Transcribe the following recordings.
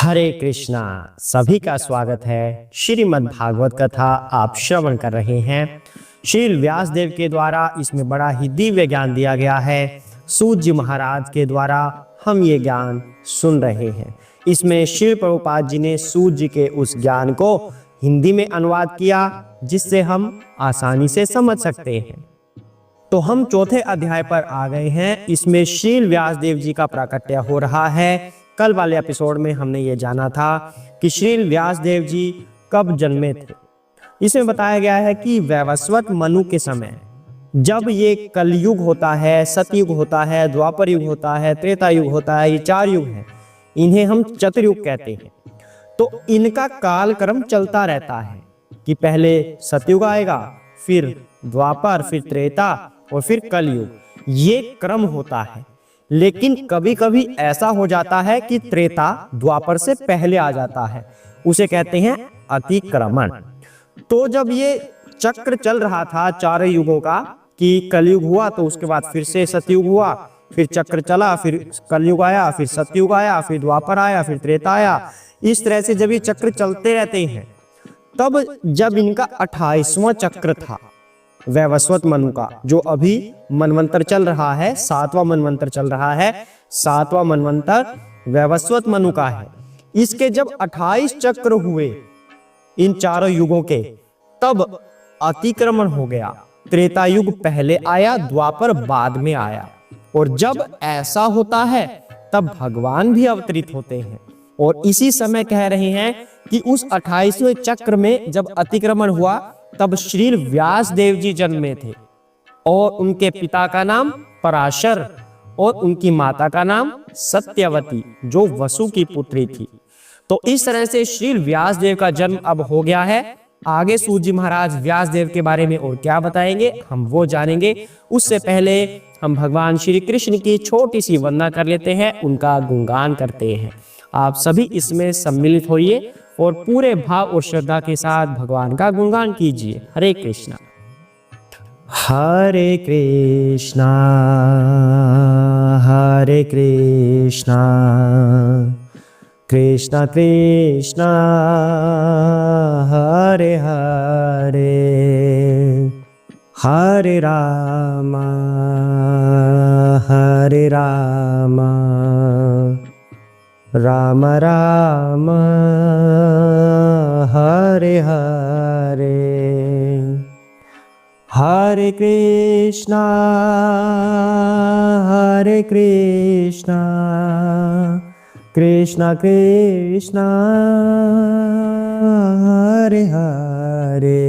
हरे कृष्णा। सभी का स्वागत है। श्रीमद् भागवत कथा आप श्रवण कर रहे हैं। श्री व्यास देव के द्वारा इसमें बड़ा ही दिव्य ज्ञान दिया गया है। सूत जी महाराज के द्वारा हम ये ज्ञान सुन रहे हैं। इसमें श्री प्रभुपाद जी ने सूत जी के उस ज्ञान को हिंदी में अनुवाद किया जिससे हम आसानी से समझ सकते हैं। तो हम चौथे अध्याय पर आ गए हैं। इसमें श्री व्यास देव जी का प्राकट्य हो रहा है। कल वाले एपिसोड में हमने ये जाना था कि श्री व्यास देव जी कब जन्मे थे। इसमें बताया गया है कि वैवस्वत मनु के समय, जब ये कलयुग होता है, सतयुग होता है, द्वापर युग होता है, त्रेता युग होता है, ये 4 युग हैं। इन्हें हम चतुर्युग कहते हैं। तो इनका कालक्रम चलता रहता है कि पहले सतयुग आएगा, फिर द्वापर, फिर त्रेता और फिर कलयुग। ये क्रम होता है। लेकिन कभी कभी ऐसा हो जाता है कि त्रेता द्वापर से पहले आ जाता है, उसे कहते हैं अतिक्रमण। तो जब ये चक्र चल रहा था 4 युगों का कि कलयुग हुआ तो उसके बाद फिर से सतयुग हुआ, फिर चक्र चला, फिर कलयुग आया, फिर सतयुग आया, फिर द्वापर आया, फिर त्रेता आया। इस तरह से जब ये चक्र चलते रहते हैं, तब जब इनका 28वां चक्र था वैवस्वत मनु का, जो अभी मनवंतर चल रहा है, 7वां मनवंतर चल रहा है, 7वां मनवंतर वैवस्वत मनु का है। इसके जब 28 चक्र हुए इन 4 युगों के, तब अतिक्रमण हो गया। त्रेता युग पहले आया, द्वापर बाद में आया। और जब ऐसा होता है तब भगवान भी अवतरित होते हैं। और इसी समय कह रहे हैं कि उस 28वें चक्र में जब अतिक्रमण हुआ तब श्री व्यास देव जी जन्मे थे। और उनके पिता का नाम पराशर और उनकी माता का नाम सत्यवती, जो वसु की पुत्री थी। तो इस तरह से श्री व्यास देव का जन्म अब हो गया है। आगे सूत जी महाराज व्यास देव के बारे में और क्या बताएंगे, हम वो जानेंगे। उससे पहले हम भगवान श्री कृष्ण की छोटी सी वंदना कर लेते हैं, उनका गुणगान करते हैं। आप सभी इसमें सम्मिलित होइए और पूरे भाव और श्रद्धा के साथ भगवान का गुणगान कीजिए। हरे कृष्णा। हरे कृष्णा, हरे कृष्णा, कृष्णा कृष्णा हरे हरे, हरे राम हरे राम, राम राम हरे हरे, हरे कृष्णा कृष्णा कृष्णा हरे हरे,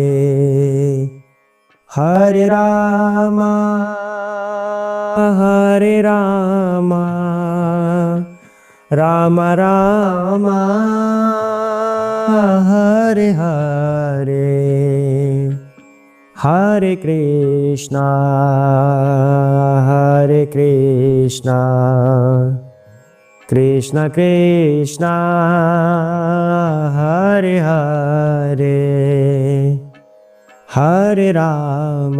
हरे राम राम राम हरे हरे, हरे कृष्णा कृष्णा कृष्णा हरे हरे, हरे राम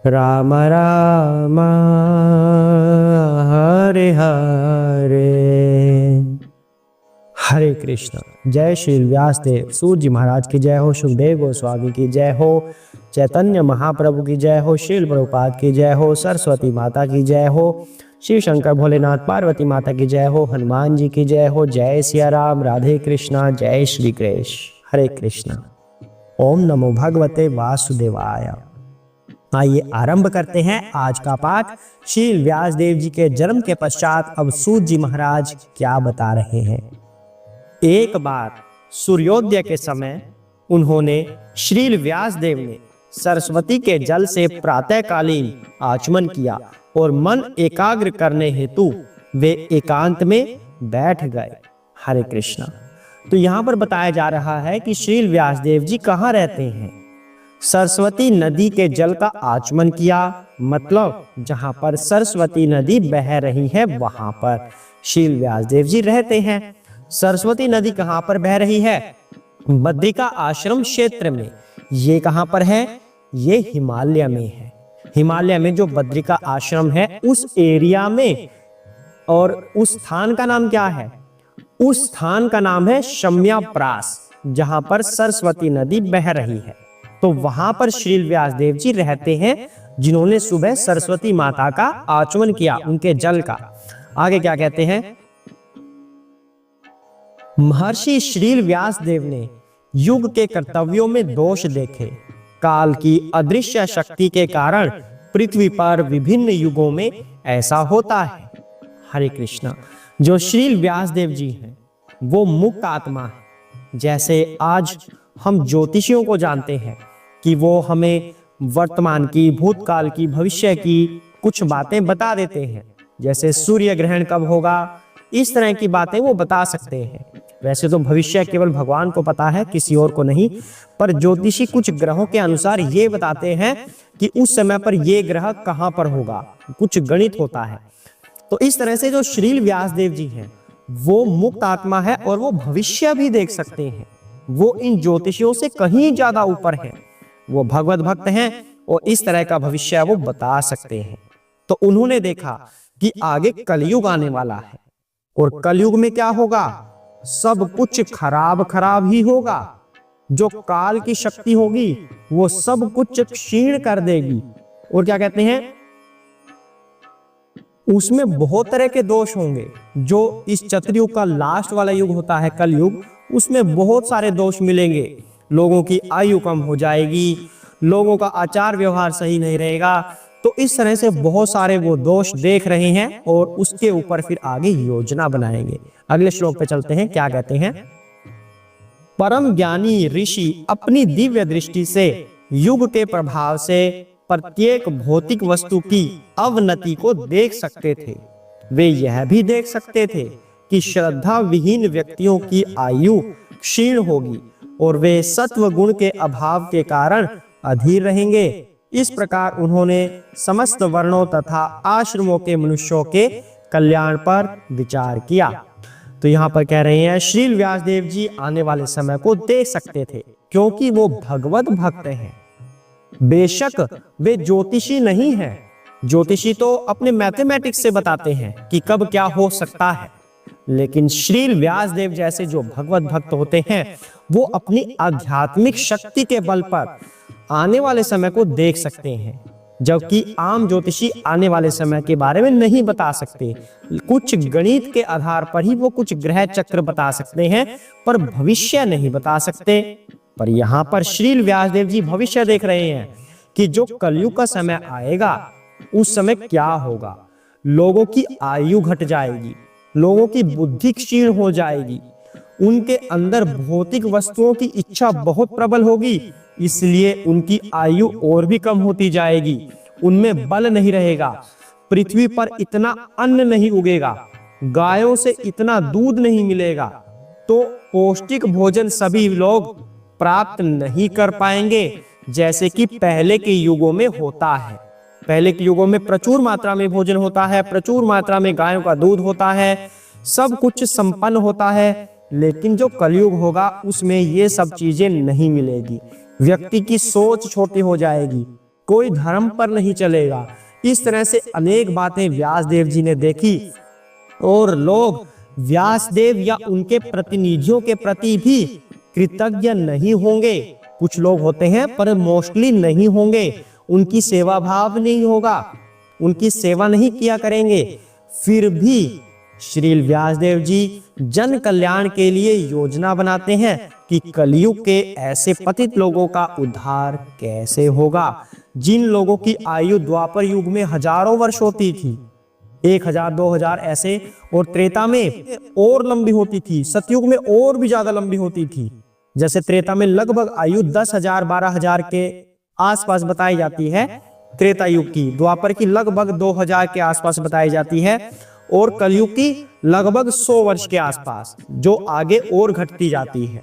राम राम हरे हरे। हरे कृष्ण। जय श्री व्यास देव। सूत जी महाराज की जय हो, सुखदेव गोस्वामी की जय हो, चैतन्य महाप्रभु की जय हो, श्रील प्रभुपाद की जय हो, सरस्वती माता की जय हो, शिव शंकर भोलेनाथ पार्वती माता की जय हो, हनुमान जी की जय हो। जय सिया राम, राधे कृष्णा, जय श्री कृष्ण। हरे कृष्णा। ओम नमो भगवते वासुदेवाय। आइए आरंभ करते हैं आज का पाठ। श्री व्यास देव जी के जन्म के पश्चात अब सूत जी महाराज क्या बता रहे हैं। एक बार सूर्योदय के समय उन्होंने श्री व्यास देव ने सरस्वती के जल से प्रातःकालीन आचमन किया और मन एकाग्र करने हेतु वे एकांत में बैठ गए। हरे कृष्णा। तो यहाँ पर बताया जा रहा है कि श्री व्यास देव जी कहाँ रहते हैं। सरस्वती नदी के जल का आचमन किया, मतलब जहाँ पर सरस्वती नदी बह रही है वहां पर श्री व्यास देव जी रहते हैं। सरस्वती नदी कहाँ पर बह रही है? बद्रिका आश्रम क्षेत्र में। ये कहाँ पर है? ये हिमालय में है। हिमालय में जो बद्री का आश्रम है उस एरिया में, और उस स्थान का नाम क्या है? उस स्थान का नाम है शम्याप्रास, जहां पर सरस्वती नदी बह रही है। तो वहां पर श्रील व्यासदेव जी रहते हैं, जिन्होंने सुबह सरस्वती माता का आचमन किया, उनके जल का। आगे क्या कहते हैं? महर्षि श्रील व्यासदेव ने युग के कर्तव्यों में दोष देखे। काल की अदृश्य शक्ति के कारण पृथ्वी पर विभिन्न युगों में ऐसा होता है। हरे कृष्णा। जो श्रील व्यासदेव जी हैं वो मुक्त आत्मा है। जैसे आज हम ज्योतिषियों को जानते हैं कि वो हमें वर्तमान की, भूतकाल की, भविष्य की कुछ बातें बता देते हैं, जैसे सूर्य ग्रहण कब होगा, इस तरह की बातें वो बता सकते हैं। वैसे तो भविष्य केवल भगवान को पता है, किसी और को नहीं, पर ज्योतिषी कुछ ग्रहों के अनुसार ये बताते हैं कि उस समय पर ये ग्रह कहाँ पर होगा, कुछ गणित होता है। तो इस तरह से जो श्रील व्यासदेव जी हैं वो मुक्त आत्मा है और वो भविष्य भी देख सकते हैं। वो इन ज्योतिषियों से कहीं ज्यादा ऊपर है, वो भगवत भक्त हैं और इस तरह का भविष्य वो बता सकते हैं। तो उन्होंने देखा कि आगे कलयुग आने वाला है और कलयुग में क्या होगा? सब कुछ खराब खराब ही होगा। जो काल की शक्ति होगी वो सब कुछ क्षीण कर देगी। और क्या कहते हैं? उसमें बहुत तरह के दोष होंगे। जो इस चतुर्युग का लास्ट वाला युग होता है, कलयुग, उसमें बहुत सारे दोष मिलेंगे। लोगों की आयु कम हो जाएगी, लोगों का आचार व्यवहार सही नहीं रहेगा। तो इस तरह से बहुत सारे वो दोष देख रहे हैं और उसके ऊपर फिर आगे योजना बनाएंगे। अगले श्लोक पे चलते हैं। क्या कहते हैं? परम ज्ञानी ऋषि अपनी दिव्य दृष्टि से युग के प्रभाव से प्रत्येक भौतिक वस्तु की अवनति को देख सकते थे। वे यह भी देख सकते थे कि श्रद्धा विहीन व्यक्तियों की आयु क्षीण होगी और वे सत्व गुण के अभाव के कारण अधीर रहेंगे। इस प्रकार उन्होंने समस्त वर्णों तथा आश्रमों के मनुष्यों के कल्याण पर विचार किया। तो यहाँ पर कह रहे हैं श्रील व्यासदेव जी आने वाले समय को देख सकते थे क्योंकि वो भगवत भक्त हैं। बेशक वे ज्योतिषी नहीं हैं। ज्योतिषी तो अपने मैथमेटिक्स से बताते हैं कि कब क्या हो सकता है, लेकिन श्रील व्यासदेव जैसे जो भगवत भक्त होते हैं वो अपनी आध्यात्मिक शक्ति के बल पर आने वाले समय को देख सकते हैं, जबकि आम ज्योतिषी आने वाले समय के बारे में नहीं बता सकते। कुछ गणित के आधार पर ही वो कुछ ग्रह चक्र बता सकते हैं पर भविष्य नहीं बता सकते। पर यहाँ पर श्रील व्यासदेव जी भविष्य देख रहे हैं कि जो कलयुग का समय आएगा उस समय क्या होगा। लोगों की आयु घट जाएगी, लोगों की बुद्धि क्षीण हो जाएगी, उनके अंदर भौतिक वस्तुओं की इच्छा बहुत प्रबल होगी, इसलिए उनकी आयु और भी कम होती जाएगी। उनमें बल नहीं रहेगा, पृथ्वी पर इतना अन्न नहीं उगेगा, गायों से इतना दूध नहीं मिलेगा, तो पौष्टिक भोजन सभी लोग प्राप्त नहीं कर पाएंगे जैसे कि पहले के युगों में होता है। पहले के युगों में प्रचुर मात्रा में भोजन होता है, प्रचुर मात्रा में गायों का दूध होता है, सब कुछ संपन्न होता है। लेकिन जो कलयुग होगा उसमें ये सब चीजें नहीं मिलेगी। व्यक्ति की सोच छोटी हो जाएगी, कोई धर्म पर नहीं चलेगा। इस तरह से अनेक बातें व्यासदेव जी ने देखी और लोग व्यासदेव या उनके प्रतिनिधियों के प्रति भी कृतज्ञ नहीं होंगे। कुछ लोग होते हैं पर मोस्टली नहीं होंगे, उनकी सेवा भाव नहीं होगा, उनकी सेवा नहीं किया करेंगे। फिर भी श्रील व्यासदेव जी जन कल्याण के लिए योजना बनाते हैं कि कलयुग के ऐसे पतित लोगों का उद्धार कैसे होगा, जिन लोगों की आयु द्वापर युग में हजारों वर्ष होती थी, 1000 2000 ऐसे, और त्रेता में और लंबी होती थी, सतयुग में और भी ज्यादा लंबी होती थी। जैसे त्रेता में लगभग आयु 10,000 12,000 के आसपास बताई जाती है त्रेता युग की, द्वापर की लगभग 2000 के आसपास बताई जाती है और कलयुग की लगभग 100 वर्ष के आसपास, जो आगे और घटती जाती है।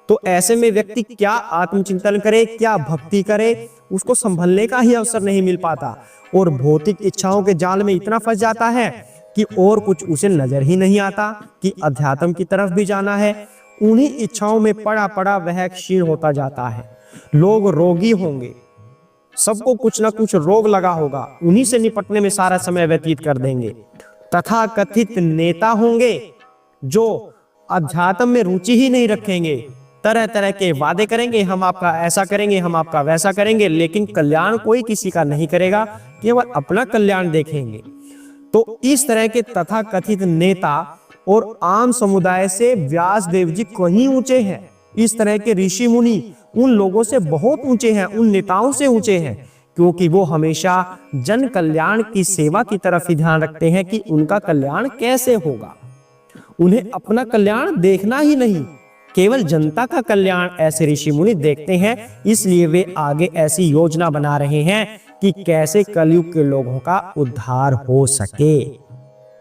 तो ऐसे में व्यक्ति क्या आत्मचिंतन करे, क्या भक्ति करे, उसको संभलने का ही अवसर नहीं मिल पाता और भौतिक इच्छाओं के जाल में इतना फंस जाता है कि और कुछ उसे नजर ही नहीं आता कि अध्यात्म की तरफ भी जाना है। उन्हीं इच्छाओं में पड़ा पड़ा वह क्षीण होता जाता है। लोग रोगी होंगे, सबको कुछ ना कुछ रोग लगा होगा, उन्हीं से निपटने में सारा समय व्यतीत कर देंगे। तथा कथित नेता होंगे जो अध्यात्म में रुचि ही नहीं रखेंगे, तरह तरह के वादे करेंगे, हम आपका ऐसा करेंगे, हम आपका वैसा करेंगे, लेकिन कल्याण कोई किसी का नहीं करेगा, केवल अपना कल्याण देखेंगे। तो इस तरह के तथा कथित नेता और आम समुदाय से व्यास देव जी कहीं ऊंचे हैं। इस तरह के ऋषि मुनि उन लोगों से बहुत ऊंचे हैं, उन नेताओं से ऊंचे हैं, क्योंकि वो हमेशा जन कल्याण की सेवा की तरफ ही ध्यान रखते हैं कि उनका कल्याण कैसे होगा। उन्हें अपना कल्याण देखना ही नहीं, केवल जनता का कल्याण ऐसे ऋषि मुनि देखते हैं। इसलिए वे आगे ऐसी योजना बना रहे हैं कि कैसे कलयुग के लोगों का उद्धार हो सके।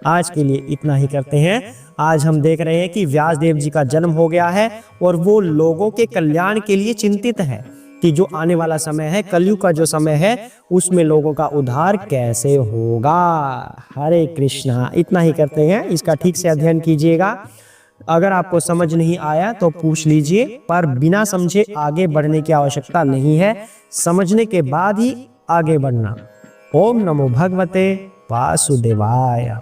आज के लिए इतना ही करते हैं। आज हम देख रहे हैं कि व्यास देव जी का जन्म हो गया है और वो लोगों के कल्याण के लिए चिंतित है कि जो आने वाला समय है, कलयुग का जो समय है, उसमें लोगों का उद्धार कैसे होगा। हरे कृष्णा। इतना ही करते हैं, इसका ठीक से अध्ययन कीजिएगा। अगर आपको समझ नहीं आया तो पूछ लीजिए, पर बिना समझे आगे बढ़ने की आवश्यकता नहीं है, समझने के बाद ही आगे बढ़ना। ओम नमो भगवते वासुदेवाय।